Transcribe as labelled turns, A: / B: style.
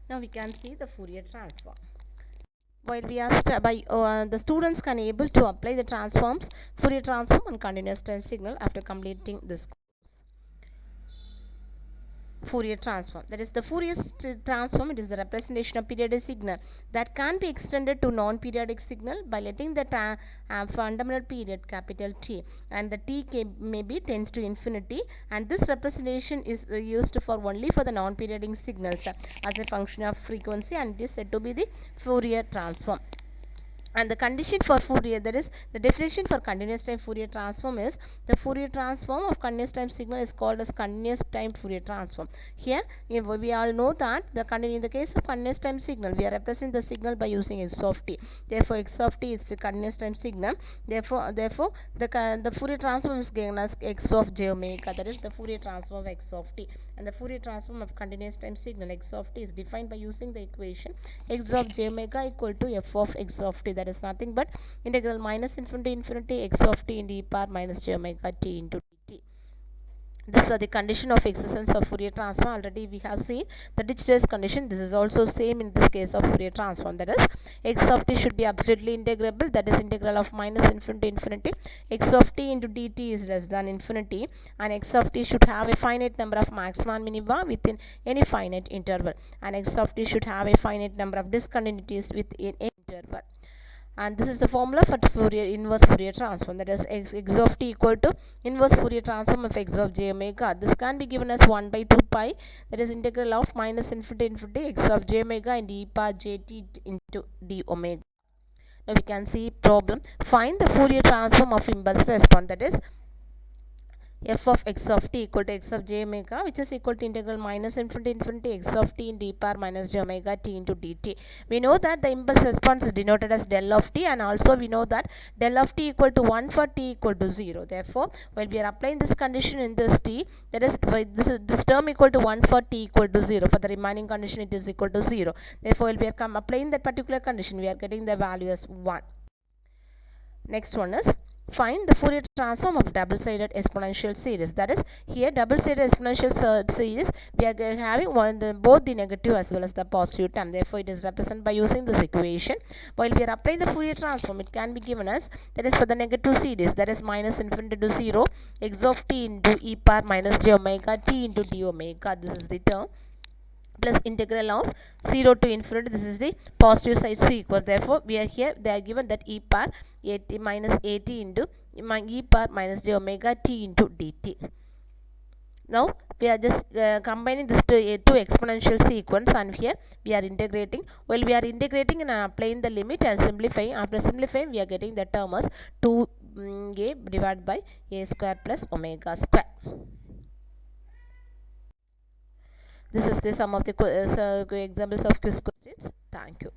A: Now we can see the Fourier transform. While we are the students can able to apply the transforms, Fourier transform on continuous time signal after completing this Fourier transform. That is the Fourier transform. It is the representation of periodic signal that can be extended to non-periodic signal by letting the fundamental period capital T, and the may be tends to infinity, and this representation is used for only for the non-periodic signals as a function of frequency, and it is said to be the Fourier transform. And the condition for Fourier, that is the definition for continuous time Fourier transform, is the Fourier transform of continuous time signal is called as continuous time Fourier transform. Here we all know that in the case of continuous time signal, we are representing the signal by using x of t. Therefore x of t is the continuous time signal. Therefore the Fourier transform is given as x of j omega, that is the Fourier transform of x of t. And the Fourier transform of continuous time signal x of t is defined by using the equation x of j omega equal to f of x of t, that is nothing but integral minus infinity x of t into e power minus j omega t into dt. This is the condition of existence of Fourier transform. Already we have seen the Dirichlet's condition. This is also same in this case of Fourier transform. That is x of t should be absolutely integrable. That is integral of minus infinity x of t into dt is less than infinity, and x of t should have a finite number of maxima and minima within any finite interval, and x of t should have a finite number of discontinuities within any interval. And this is the formula for inverse Fourier transform, that is x of t equal to inverse Fourier transform of x of j omega. This can be given as 1 by 2 pi, that is integral of minus infinity x of j omega into e power jt into d omega. Now we can see problem. Find the Fourier transform of impulse response, that is f of x of t equal to x of j omega, which is equal to integral minus infinity x of t in d power minus j omega t into dt. We know that the impulse response is denoted as del of t, and also we know that del of t equal to 1 for t equal to 0. Therefore, while we are applying this condition in this t, that is this term equal to 1 for t equal to 0. For the remaining condition, it is equal to 0. Therefore, while we are applying that particular condition, we are getting the value as 1. Next one is find the Fourier transform of double-sided exponential series. That is, here double-sided exponential series, we are having both the negative as well as the positive term. Therefore, it is represented by using this equation. While we are applying the Fourier transform, it can be given as, that is for the negative series, that is minus infinity to 0 x of t into e power minus j omega t into d omega. This is the term, plus integral of 0 to infinity, this is the positive side sequence. Therefore, we are here, they are given that e power at minus at into e power minus j omega t into dt. Now we are just combining this to two exponential sequence, and here we are integrating. While we are integrating and applying the limit and simplifying, after simplifying we are getting the term as 2a divided by a square plus omega square. This is the sum of the examples of quiz questions. Thank you.